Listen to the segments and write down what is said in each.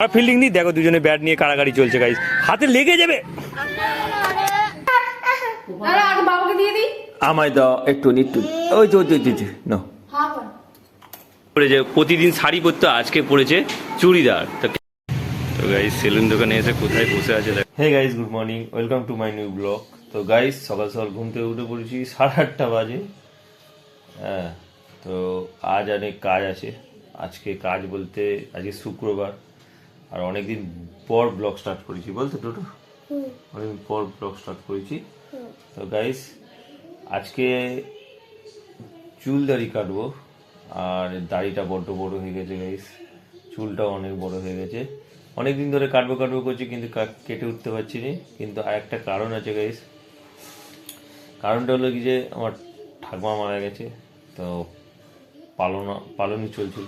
আর fielding নি দেখো দুজনে ব্যাট নিয়ে কাড়াকাড়ি চলছে গাইস, হাতে লেগে যাবে। বাবাকে দিয়ে দিই, আমায় দাও একটু ওই তো না পড়েছে, প্রতিদিন শাড়ি পরতো, আজকে পড়েছে চুড়িদার। তো গাইস সেলুন দোকানে এসে কোথায় বসে আছে। Hey guys, good morning, welcome to my new blog. তো গাইস সকাল সকাল ঘুম থেকে উঠে পড়েছি, 8:30 বাজে। হ্যাঁ, তো আজ অনেক কাজ আছে। আজকে কাজ বলতে আজকে শুক্রবার, আর অনেকদিন পর ব্লগ স্টার্ট করেছি বলতে টোটো, অনেকদিন পর ব্লগ স্টার্ট করেছি। তো গাইস আজকে চুল দাড়ি কাটবো, আর দাড়িটা বড্ড বড় হয়ে গেছে গাইস, চুলটাও অনেক বড় হয়ে গেছে। অনেকদিন ধরে কাটবো করছি, কিন্তু কেটে উঠতে পারছি না। কিন্তু আর একটা কারণ আছে গাইস, কারণটা হলো কি যে আমার ঠাকুমা মারা গেছে, তো পালনই চলছিল,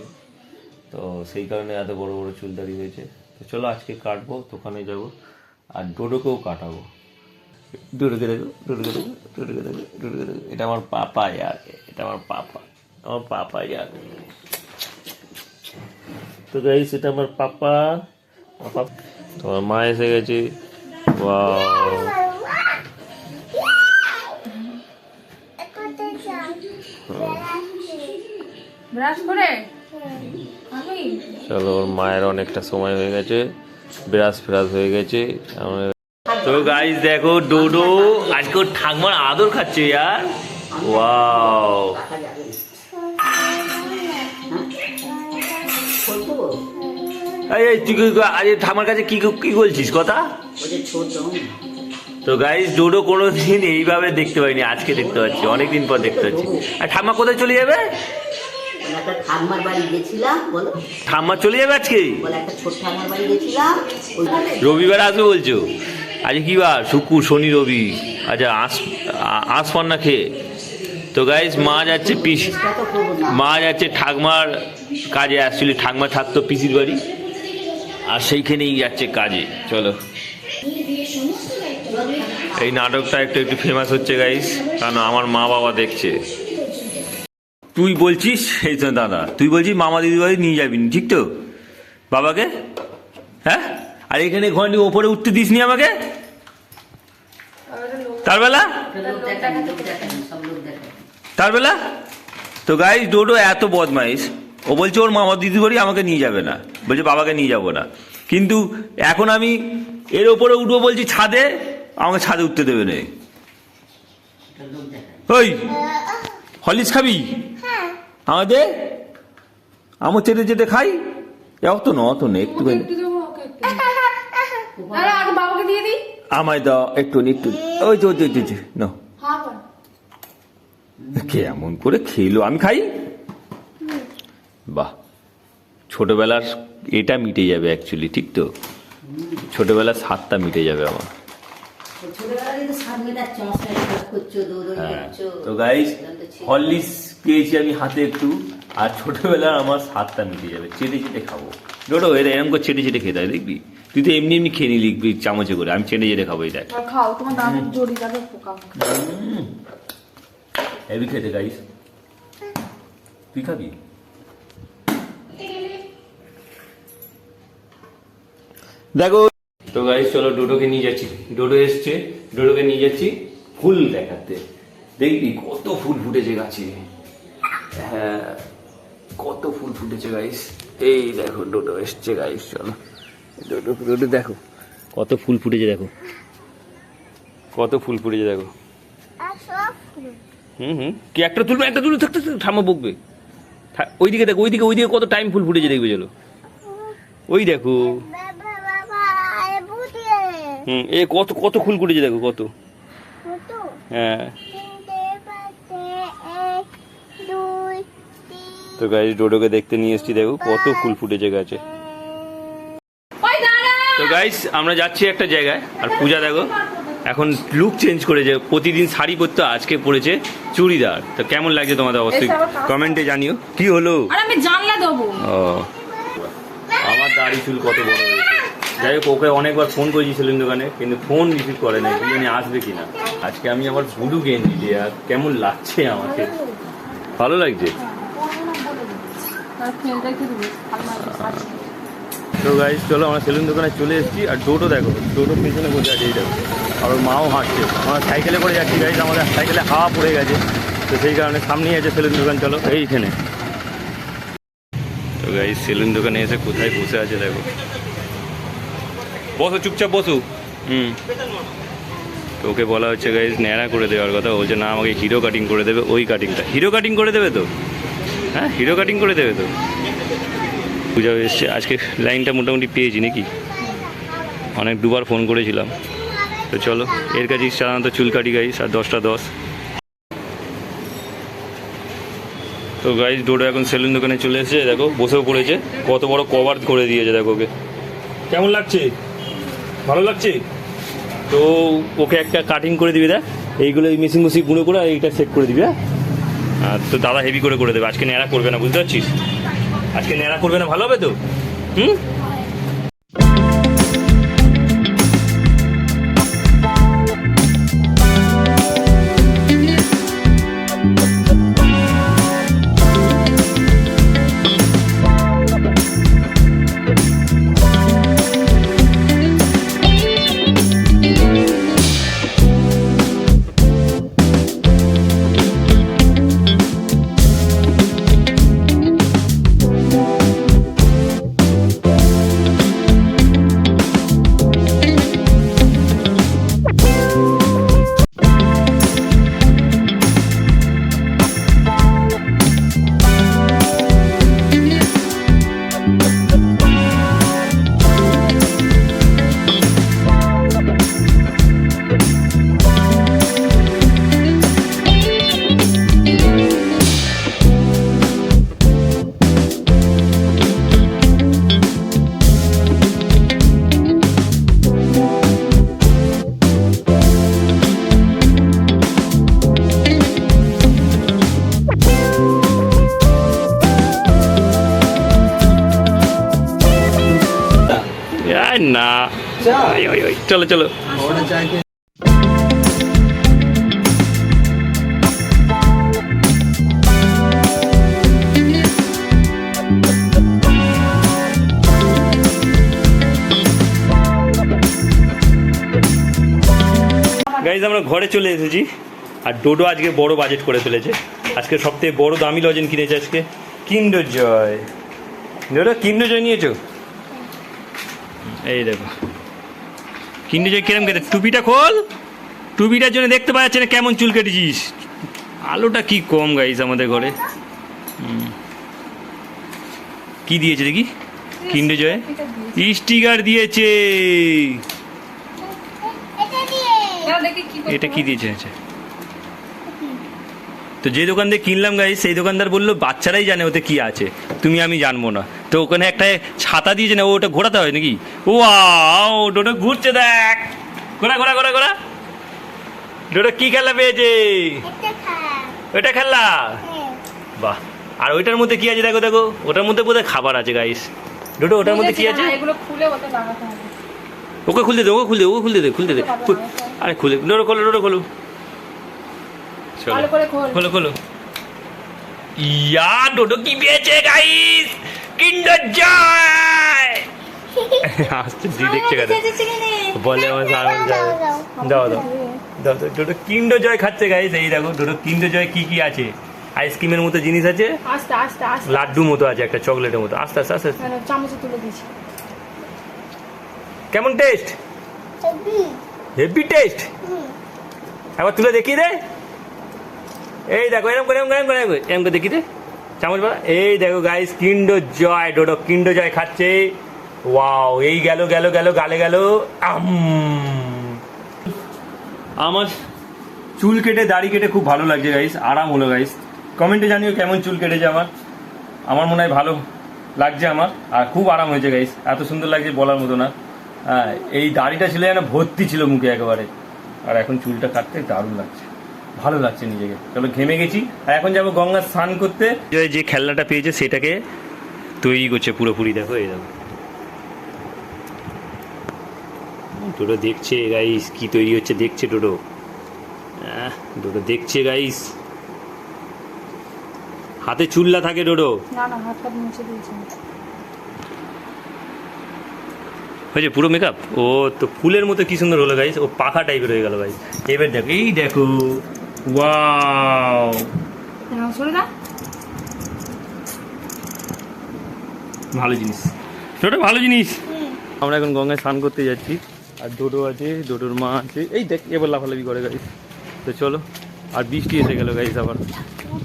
তো সেই কারণে এত বড় বড় চুল দাড়ি হয়েছে। তো চলো আজকে কাটবো, দোকানে যাব, আর ডোডোকেও কাটাবো। ডোডোকে দেখো, এটা আমার পাপা ইয়ার, এটা আমার পাপা ইয়ার। তো গাইস এটা আমার পাপা। তোমার মা এসে গেছে। চলো, ওর মায়ের অনেকটা সময় হয়ে গেছে, ব্রাশ হয়ে গেছে। তো গাইস দেখো ডোডো আজকে ওর ঠাকুমার আদর খাচ্ছে ইয়ার। ওয়াও, তুই আজ ঠাকুমার কাছে কি বলছিস কথা? তো গাইস ডোডো কোনোদিন এইভাবে দেখতে পাইনি, আজকে দেখতে পাচ্ছি, অনেকদিন পর দেখতে পাচ্ছি। আর ঠাম্মা কোথায় চলে যাবে? ঠাম্মা চলে যাবে আজকে, রবিবার আসবে বলছো? আজকে কি বার? শুক্র, শনি, রবি। আচ্ছা, আঁশপান্না খেয়ে। তো গাইস মা যাচ্ছে ঠাকমার কাজে। অ্যাকচুয়ালি ঠাকমা থাকতো পিসির বাড়ি, আর সেইখানেই যাচ্ছে কাজে। চলো, এই নাটকটা একটু ফেমাস হচ্ছে গাইস, কারণ আমার মা বাবা দেখছে। তুই বলছিস এই তো দাদা, তুই বলছিস মামা দিদি বাড়ি নিয়ে যাবি, ঠিক তো বাবাকে? হ্যাঁ, আর এখানে ঘন্টি ওপরে উঠতে দিস নি আমাকে তার বেলা। তো গাইস ডোডো এত বদমাইশ, ও বলছে ওর মামা দিদি বাড়ি আমাকে নিয়ে যাবে না, বলছে বাবাকে নিয়ে যাবো না। কিন্তু এখন আমি এর ওপরে উঠবো বলছি ছাদে, আমাকে ছাদে উঠতে দেবে না। ওই হলিস খাবি আমাদের? আমার চেটে খাই, অত না একটুখানি। বাবাকে দিয়ে দিই, আমায় দাও একটু ওই তো না। কেমন করে খেলো, আমি খাই। বাহ, ছোটবেলার এটা মিটে যাবে অ্যাকচুয়ালি, ঠিক তো? ছোটবেলার স্বাদটা মিটে যাবে আমার। হ্যাঁ, তো গাইস হরলিক্স পেয়েছি আমি হাতে একটু, আর ছোটবেলার আমার স্বাদটা মিটে যাবে, চেটে খাবো। ডোডো এরা এরকম করে চেটে খেতে হয়, দেখবি? তুই তো এমনি খেয়ে নিলি চামচে করে, আমি চেটে খাবো। এই দেখ, হেভি খেতে গাইস, তুই খাবি? দেখো তো গাইস চলো ডোডোকে নিয়ে যাচ্ছি, ডোডো এসছে, ডোডোকে নিয়ে যাচ্ছি ফুল দেখাতে। দেখবি কত ফুল ফুটেছে গাছে, হ্যাঁ কত ফুল ফুটেছে গাইস। এই দেখো ডোডো এসছে গাইস, চলো ডোডো দেখো কত ফুল ফুটেছে, দেখো কত ফুল ফুটেছে, দেখো। কি একটা তুলবে থাকতে ঠাম্মা বকবে। ওইদিকে দেখো, ওইদিকে কত টাইম ফুল ফুটেছে, দেখবে চলো। ওই দেখো, এ কত ফুল ফুটেছে, দেখো কত। হ্যাঁ, তো গাইস ডোডোকে দেখতে নিয়ে এসেছি, দেখো কত ফুল ফুটেছে গাছে। তো গাইস আমরা যাচ্ছি একটা জায়গায়, আর পূজা দেখো এখন লুক চেঞ্জ করেছে, প্রতিদিন শাড়ি পরতো, আজকে পরেছে চুড়িদার। তো কেমন লাগছে তোমাদের? অবশ্যই কমেন্টে জানিও কি হলো। আমি জানলা দেবো। ও, আমার দাড়ি চুল কত বড় হয়েছে। যাই হোক, ওকে অনেকবার ফোন করেছি সেলুন দোকানে, কিন্তু ফোন রিসিভ করে নাই, জানি আসবে কিনা। আজকে আমি আবার ব্লু গেঞ্জি, আর কেমন লাগছে আমাকে, ভালো লাগছে। তো গাইস চলো আমরা সেলুন দোকানে চলে এসেছি। আর ডোডো দেখো, ডোডোর পেছনে বসে আছে এই দেখো, আর ওর মাও হাঁটছে। আমরা সাইকেলে করে যাচ্ছি গাইস, আমাদের সাইকেলে হাওয়া পড়ে গেছে, তো সেই কারণে সামনেই আছে সেলুন দোকান। চলো এইখানে। তো গাইস সেলুন দোকানে এসে কোথায় বসে আছে দেখো, বসো চুপচাপ বসো। তো ওকে বলা হচ্ছে গাইস ন্যাড়া করে দেওয়ার কথা, বলছে না আমাকে হিরো কাটিং করে দেবে। ওই কাটিংটা হিরো কাটিং করে দেবে তো, হ্যাঁ হিরো কাটিং করে দেবে তো। পূজা এসছে আজকে, লাইনটা মোটামুটি পেয়েছি নাকি, অনেক দুবার ফোন করেছিলাম। তো চলো, এর কাছে সাধারণত চুল কাটি গাইস, আর 10টা 10। তো গাইস ডোডো এখন সেলুন দোকানে চলে এসেছে, দেখো বসেও পড়েছে, কত বড় কভার করে দিয়েছে দেখো ওকে। কেমন লাগছে? ভালো লাগছে? তো ওকে একটা কাটিং করে দিবি, দেখ এইগুলো এই মেশিন মেশিন গুঁড়ো করে এইটা সেট করে দিবি। হ্যাঁ, আর তো দাদা হেভি করে দেবে, আজকে ন্যাড়া করবে না, বুঝতে পারছিস? আজকে ন্যাড়া করবে না, ভালো হবে তো? হুম। না চলো চলো। গাইজ আমরা ঘরে চলে এসেছি, আর ডোডো আজকে বড় বাজেট করে ফেলেছে। আজকে সবথেকে বড় দামি লজেন কিনেছে আজকে, কিন্ডার জয়। ডোডো কিন্ডার জয় নিয়েছো? এই দেখো কিন্ডার জয় কিরম খেতে। টুপিটা খোল, টুপিটার জন্য দেখতে পাওয়া যাচ্ছে না কেমন চুল কেটেছিস। আলোটা কি কম গাইজ আমাদের ঘরে। কি দিয়েছে দেখি? কিন্ডার জয় স্টিকার দিয়েছে। এটা কি দিয়েছে? আচ্ছা, তো যে দোকান থেকে কিনলাম গাইস সেই দোকানদার বললো বাচ্চারাই জানে ওতে কি আছে, তুমি আমি জানবো না। তো ওখানে একটা ছাতা দিয়েছে না, ওটা ঘোরাতে হয় নাকি? ওয়াও ডোডো ঘুরছে, দেখ ঘোরা ঘোরা ঘোরা ঘোরা। ডোডো কি খেলা পেয়েছে? ওইটা খেলা, বাহ। আর ওইটার মধ্যে কি আছে দেখো, দেখো ওটার মধ্যে বোধহয় খাবার আছে গাইস। ডোডো ওটার মধ্যে কি আছে? ওকে খুলতে দে, ওকে খুলতে দে, ওকে খুলতে দে, খুলতে দে। আরে খুলে, ডোডো খোলো, ডোডো খোলো, খোলো খোলো। ইয়া ডোডো কি পেয়েছে গাইস? কিন্ডার জয়। আসছে দি দেখছে কথা বলে আমার সামনে যাও দাও দাও দাও। ডোডো কিন্ডার জয় খাচ্ছে গাইস। এই দেখো ডোডো কিন্ডার জয় কি কি আছে। আইসক্রিমের মতো জিনিস আছে, আস্তে আস্তে আস্তে লাড্ডু মতো আছে, একটা চকলেটের মতো। আস্তে আস্তে আস্তে। চামচে তুলে দিয়েছি। কেমন টেস্ট? Heavy taste. একবার তুলে দেখিয়ে দে। এই দেখো এরকম করে এরকম করে এরকম করে দেখি দে চামচ বলা। এই দেখো গাইস কিন্ডার জয়, ডোডো কিন্ডার জয় খাচ্ছে। ওয়াও, এই গেল গেল গেল গালে গেল। আমার চুল কেটে দাড়ি কেটে খুব ভালো লাগছে গাইস, আরাম হলো গাইস। কমেন্টে জানিও কেমন চুল কেটেছে আমার। আমার মনে হয় ভালো লাগছে আমার, আর খুব আরাম হয়েছে গাইস। এত সুন্দর লাগছে বলার মতো না। হ্যাঁ, এই দাড়িটা ছিল যেন ভর্তি ছিল মুখে একেবারে, আর এখন চুলটা কাটতে দারুণ লাগছে, ভালো লাগছে নিজেকে। চলো ঘেমে গেছি, আর এখন যাবো গঙ্গা স্নান করতে। যে খেলনাটা পেয়েছে সেটাকে তৈরি করছে পুরোপুরি। দেখো এই দেখো ডোডো দেখছে গাইস কি তৈরি হচ্ছে, দেখছে ডোডো। ডোডো দেখছে গাইস, হাতে চুল্লা থাকে ডোডো। না না, হাতটা মুছে দিয়েছি। হয়েছে পুরো মেকআপ? ও তো ফুলের মতো কি সুন্দর হলো গাইস, ও পাখা টাইপের হয়ে গেল গাইস। এবার দেখো, এই দেখো, ওয়াও, ভালো জিনিস, ছোট ভালো জিনিস। আমরা এখন গঙ্গায় স্নান করতে যাচ্ছি, আর ডোডো আছে, ডোডোর মা আছে, এই দেখ এবার লাফালাফি করে গাইস। তো চলো, আর বৃষ্টি এসে গেল গাইস। আবার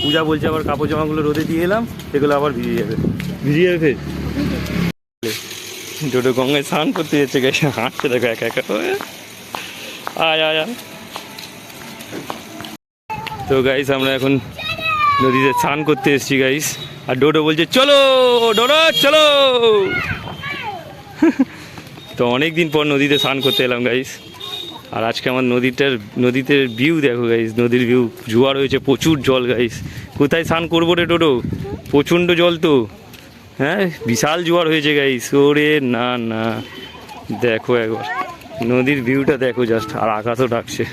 পূজা বলছে আবার কাপড় জামাগুলো রোদে দিয়ে এলাম, সেগুলো আবার ভিজে যাবে, ভিজে যাবে। ডোডো গঙ্গায় স্নান করতে যাচ্ছে গাইস, হাঁটছে দেখো একা একা। আয় আয় আয়। তো গাইস আমরা এখন নদীতে স্নান করতে এসেছি গাইস, আর ডোডো বলছে চলো ডোডো চলো। তো অনেকদিন পর নদীতে স্নান করতে এলাম গাইস, আর আজকে আমার নদীতে ভিউ দেখো গাইস, নদীর ভিউ, জোয়ার হয়েছে, প্রচুর জল গাইস। কোথায় স্নান করবো রে ডোডো, প্রচণ্ড জল তো, হ্যাঁ বিশাল জোয়ার হয়েছে গাইস। ওরে না না, দেখো একবার নদীর ভিউটা দেখো জাস্ট, আর আকাশও ডাকছে,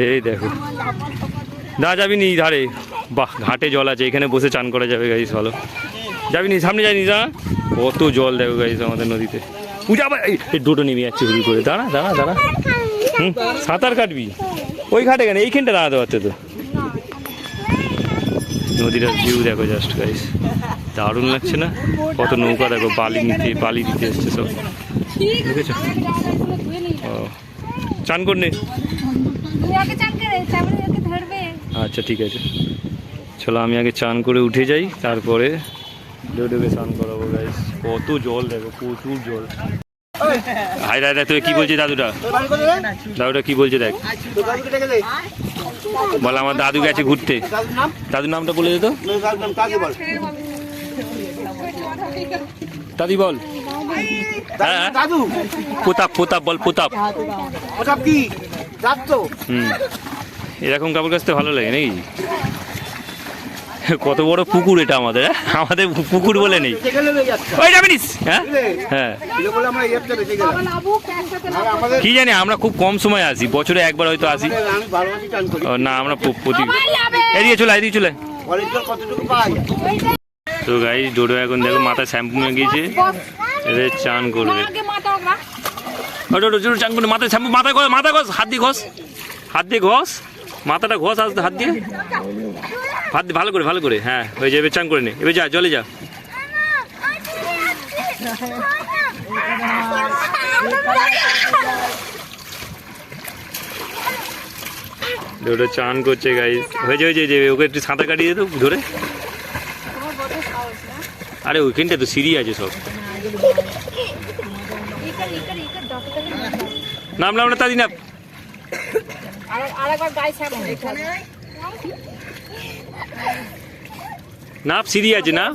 এই দেখো। না যাবি নি ধারে, বাহ ঘাটে জল আছে, এখানে বসে চান করা যাবে গাইস, ভালো। যাবি নি, সামনে যাইনি, যা, কত জল দেখো গাইস আমাদের নদীতে। পূজা আবার এই ডোডো নেমে যাচ্ছে হুড়ি করে, দাঁড়া দাঁড়া দাঁড়া, সাঁতার কাটবি ওই ঘাটে কেন, এইখানটা দাঁড়াতে পারছে তো। নদীটার ভিউ দেখো জাস্ট গাইস, দারুণ লাগছে না? কত নৌকা দেখো, বালি দিতে এসছে সব, দেখেছো? ও চান করনে, আচ্ছা ঠিক আছে, চলো আমি আগে চান করে উঠে যাই, তারপরে ডোডোকে স্নান করাবো গাইস। কত জল দেখো, প্রচুর জল। হাই দাদা, তুই কি বলছিস? দাদুটা কি বলছে দেখ, বল আমার দাদু গেছে ঘুরতে। দাদুর নামটা বলে দে তো, দাদি বল। হ্যাঁ প্রতাপ, প্রতাপ বল, প্রতাপ। এরকম কাপড় কাচতে ভালো লাগে নাকি? কত বড় পুকুর এটা আমাদের, আমাদের পুকুর বলে নেই। ওই যাবিনিস? হ্যাঁ হ্যাঁ, কি জানি, আমরা খুব কম সময় আসি, বছরে একবার হয়তো আসি। না আমরা প্রতি, এদিকে চলে, এদিকে চলে। তো গাইস ডোডো এখন দেখো মাথায় শ্যাম্পু নিয়ে গিয়েছে, এদের চান করবে। ডোডো ডোডো চান করবে, মাথায় শ্যাম্পু, মাথায় ঘষ, মাথা ঘষ, হাত দিয়ে ঘষ, হাত দিয়ে ঘষ, মাথাটা ঘষ, আসতে হাত দিয়ে, হাত দিয়ে ভালো করে, ভালো করে, হ্যাঁ হয়ে যাবে। চান করে নে, এবার যা জলে যা। ডোডো চান করছে গাইস, হয়েছে হয়েছে, ওকে একটু সাঁতার কাটিয়ে দে তো ধরে। আরে ওইখানটা তো সিঁড়ি আছে সব, নামলাম না তাদি না। না সিঁড়ি আছে না,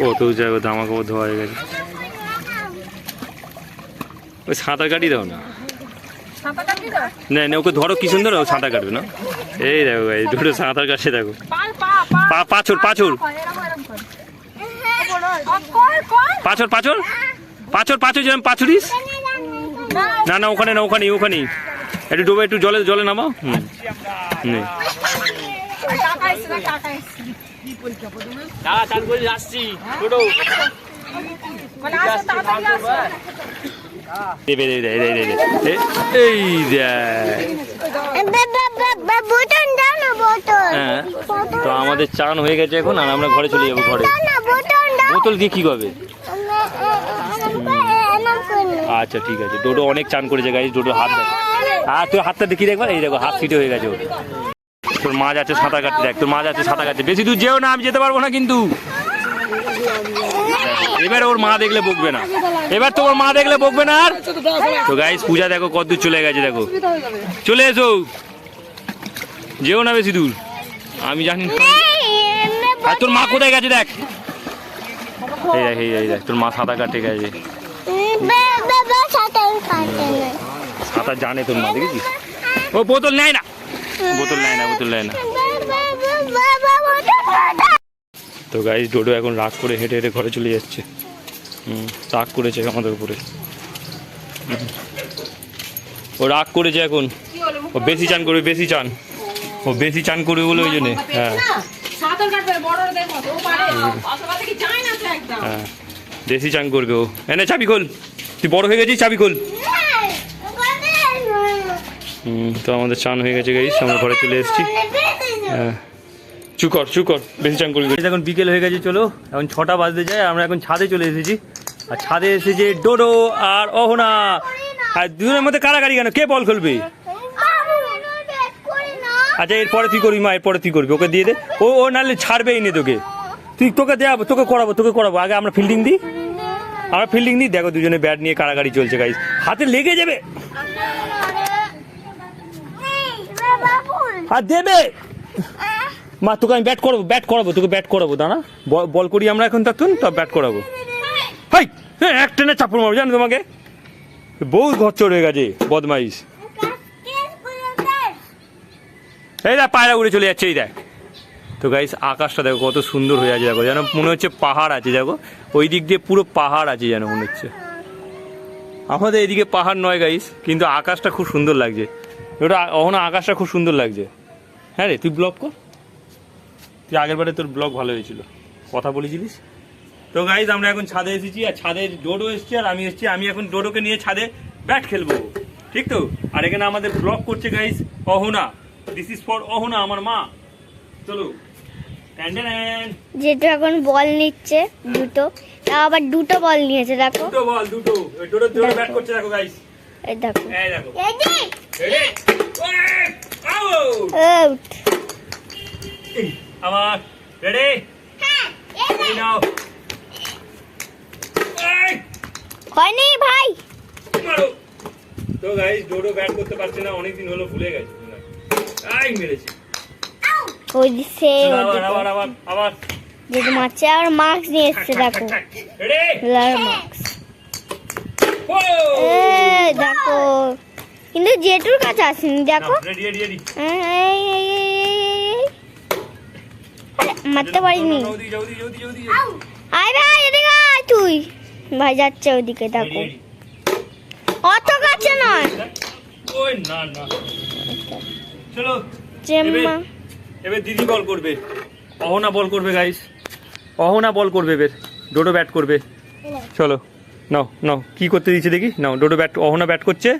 ও তো জায়গা জামা কাপড় ধোয়া হয়ে গেছে। ওই সাঁতার কাটি দাও না, না না ওকে ধরো, কি সুন্দর সাঁতার কাটবে না। এই দেখো ভাই দুটো সাঁতার কাটছে দেখো, পাছর পাছর পাছর পাছর পাছর পাছর, যেরকম পাছুরিস। না না ওখানে না, ওখানে ওখানে একটু ডুবে, একটু জলে জলে নামাও। তো আমাদের চান হয়ে গেছে এখন, আর আমরা ঘরে চলে যাবো। ঘরে বোতল দিয়ে কি করবে? আচ্ছা ঠিক আছে, ডোডো অনেক চান করেছে গাইস, ডোডো হাত দেখো, আর তোর হাতটা দেখি দেখবা, এই দেখো হাত ফিটে হয়ে গেছে ওর। তোর মা যাচ্ছে সাঁতার কাটতে, দেখ তোর মা যাচ্ছে সাঁতার কাটতে, বেশি দূর যেও না, আমি যেতে পারবো না কিন্তু। এবার ওর মা দেখলে বকবে না, এবার তো ওর মা দেখলে বকবে না আর। তো গাইস পূজা দেখো কত দূর চলে গেছে, দেখো চলে এসো, যেও না বেশি দূর, আমি জানি। আর তোর মা কোথায় গেছে দেখ, এই দেখ এই দেখ তোর মা সাঁতার কাটতে গেছে। সাঁতার জানে তোর মা, দেখেছিস? ও বোতল নেয় না, বোতল নেয় না, বোতল নেয় না। তো গাইস ডোডো এখন রাগ করে হেঁটে হেঁটে ঘরে চলে যাচ্ছে। রাগ করেছে আমাদের উপরে, ও রাগ করেছে এখন, ও বেশি চান করবে, বেশি চান, ও বেশি চান করবে বলে ওই জন্যে। হ্যাঁ হ্যাঁ দেশি চান করবে ও। এনে চাবি খোল, তুই বড় হয়ে গেছিস, চাবি খোল। তো আমাদের চান হয়ে গেছে গাইস, আমরা ঘরে চলে এসেছি। হ্যাঁ চুকর বেশি চান করবি। এখন বিকেল হয়ে গেছে, চলো এখন 6টা বাজতে যায়, আমরা এখন ছাদে চলে এসেছি। আর ছাদে এসেছে ডোডো আর অহনা। আর দুজনের মধ্যে কারাকারি কেন, কে বল খেলবে? আচ্ছা এরপরে তুই করবি মা, এরপরে তুই করবি, ওকে দিয়ে দে। ও নাহলে ছাড়বেই নি তোকে, তোকে দেওয়াবো, তোকে করাবো। আগে আমরা ফিল্ডিং দিই। দেখো দুজনে ব্যাট নিয়ে কারাকারি চলছে গাইস, হাতে লেগে যাবে। আর দেবে মা, তোকে আমি ব্যাট করাবো, তোকে ব্যাট করাবো, দাঁড়া বল করি আমরা এখন, তখন তো ব্যাট করাবো। হাই এক টেনে চাপড় মারবো জানো তোমাকে, বহুত ঘর হয়ে গেছে বদমাইশ। এই দেখ পায়রা উড়ে চলে যাচ্ছে, এই দেখ। তো গাইস আকাশটা দেখো কত সুন্দর হয়ে আছে, দেখো যেন মনে হচ্ছে পাহাড় আছে, দেখো ওই দিক দিয়ে পুরো পাহাড় আছে যেন মনে হচ্ছে। আমাদের এদিকে পাহাড় নয় গাইস, কিন্তু আকাশটা খুব সুন্দর লাগছে। ওটা অহনা আকাশটা খুব সুন্দর লাগছে। হ্যাঁ রে, তুই ব্লগ কর, তুই আগের বারে তোর ব্লগ ভালো হয়েছিল, কথা বলেছিলিস। তো গাইস আমরা এখন ছাদে এসেছি, আর ছাদে ডোডো এসেছি আর আমি এসেছি। আমি এখন ডোডোকে নিয়ে ছাদে ব্যাট খেলবো, ঠিক তো? আর এখানে আমাদের ব্লগ করছে guys Ahana, this is for Ahana, আমার মা। চলো যেটা এখন বল নিচ্ছে দুটো, তাও আবার দুটো বল নিয়েছে, দেখো দুটো ডোডো ব্যাট করছে, দেখো গাইস, এই দেখো। Ready out. আমার রেডি, এই নাও। হয়নি ভাই, মারো। তো গাইস ডোডো ব্যাট করতে পারছে না, অনেকদিন হলো, ভুলে গেছে। আই মেরেছে, ওই সে আবার যেটা মারছে, আর মার্কস নিয়ে এসছে, দেখো লাল মার্কস। দেখো কিন্তু জেটুর কাছে আসেনি, দেখো। মারতে পারিনি। আয় ভাই এদিকে আয়, তুই ভাই যাচ্ছে ওদিকে, দেখো অত কাছে নয়। চলো চেম্মা এবার দিদি বল করবে, অহনা বল করবে গাইস, অহনা বল করবে, এবার ডোডো ব্যাট করবে। চলো নাও কি করতে দিচ্ছে দেখি, নাও ডোডো ব্যাট, অহনা ব্যাট করছে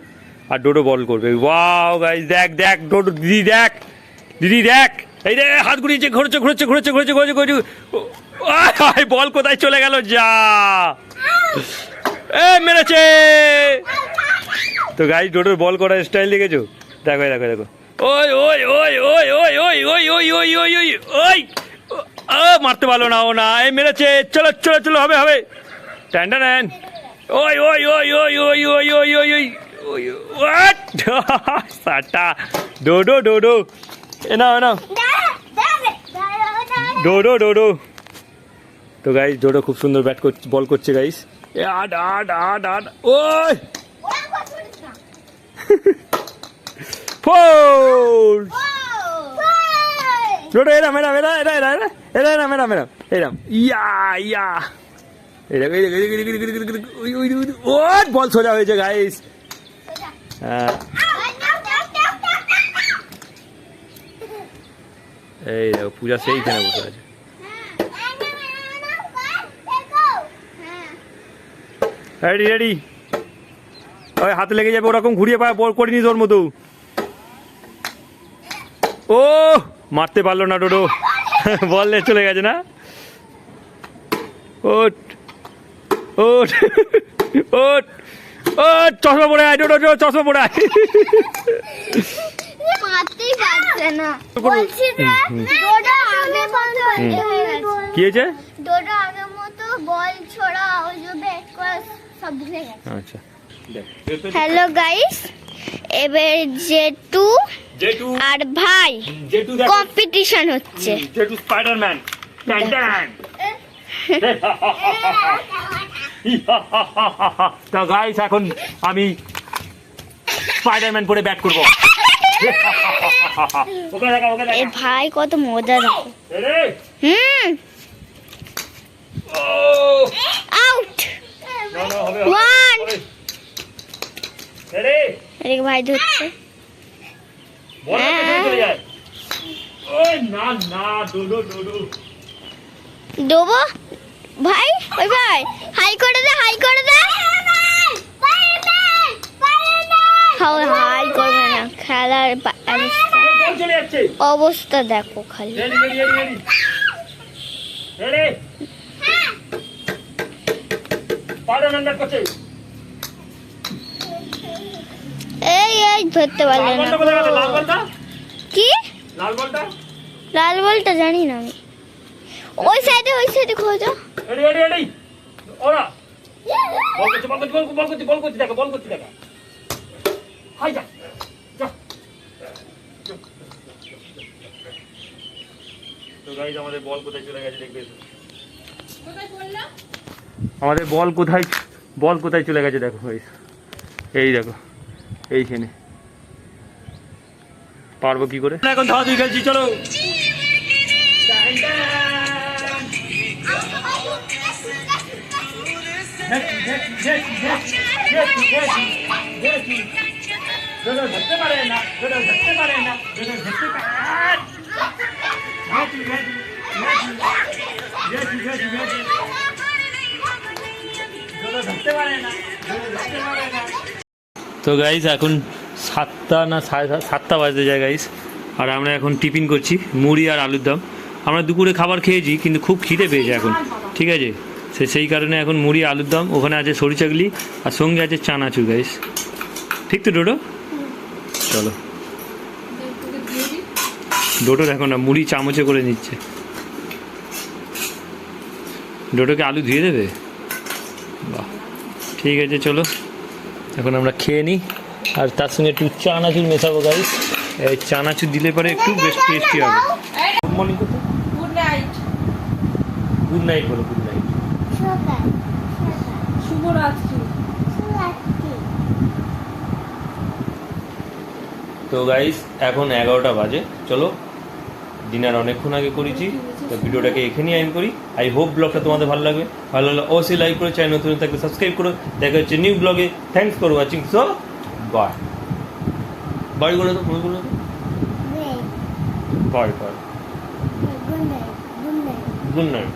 আর ডোডো বল করবে। ওয়াও গাইস, দেখ ডোডো, দিদি দেখ, এই রে হাত ঘুরিয়েছে, ঘুরেছে। বল কোথায় চলে গেল, যা এ মেরেছে। তো গাইস ডোডোর বল করার স্টাইল দেখেছো, দেখো ওই মারতে পারলো না, ও না, এই মেরেছে। চলো হবে ট্যান্ডান। ওই সাটা ডোডো এ নাও ডোডো। তো গাইস ডোডো খুব সুন্দর বল করছে গাইস। ওই ফোল ডোডো, এরাম ইয়া বল সোজা হয়েছে গাইস। হ্যাঁ এই দেখো পূজা সেইখানে বসে আছে। রেডি ওই হাতে লেগে যাবে, ওরকম ঘুরিয়ে পায় বল করিনি তোর মতো। ও মারতে পারলো না ডোডো, বল চলে গেছে না। ওট চশমা পড়ে আয় ডোডো, চশমা পড়ে আয়। কি হয়েছে? আচ্ছা হ্যালো গাইস, এবার জেটু আর ভাই কম্পিটিশন হচ্ছে। জেটু স্পাইডারম্যান, তো গাইস এখন আমি স্পাইডারম্যান পরে ব্যাট করবো। এ ভাই কত মজা, দেখো। আউট। ওয়ান। এদিকে ভাই ধরছে। ডোবো ভাই ওই ভাই হাই করে দে হাই করে দে হাই করবে না খেলার অবস্থা দেখো খালি এই এই ধরতে পারলে না কি লাল বলটা জানি না আমি ওই সাইডে খোঁজো আমাদের বল কোথায় চলে গেছে দেখবে আমাদের বল কোথায় চলে গেছে দেখো এই দেখো এইখানে পারবো কি করে এখন ধাওয়া খেলছি চলো ধরতে পারে না তো গাইস এখন 7টা না 7:30 বাজতে যায় গাইস আর আমরা এখন টিফিন করছি মুড়ি আর আলুর দম আমরা দুপুরে খাবার খেয়েছি কিন্তু খুব খিদে পেয়েছে এখন ঠিক আছে সেই কারণে এখন মুড়ি আলুর দম ওখানে আছে সরি চাকলি আর সঙ্গে আছে চানাচুর গাইস ঠিক তো ডোডো চলো ডোডো দেখো না মুড়ি চামচে করে নিচ্ছে ডোডোকে আলু ধুয়ে দেবে বাহ ঠিক আছে চলো এখন আমরা খেয়ে নিই আর তার সঙ্গে একটু চানাচুর মেশাবো গাইস এই চানাচুর দিলে পরে একটু বেশ টেস্টি হবে গুড মর্নিং গুড নাইট বলো গুড নাইট শুভরাত্রি তো গাইস এখন 11টা বাজে চলো ডিনার অনেকক্ষণ আগে করেছি তো ভিডিওটাকে এখানেই এন্ড করি আই হোপ ব্লগটা তোমাদের ভালো লাগবে ভালো লাগলে অবশ্যই লাইক করে চ্যানেল নতুন থাকলে সাবস্ক্রাইব করো দেখা হচ্ছে নিউ ব্লগে thanks for watching so bye bye করে তো বাই বাই গুড নাইট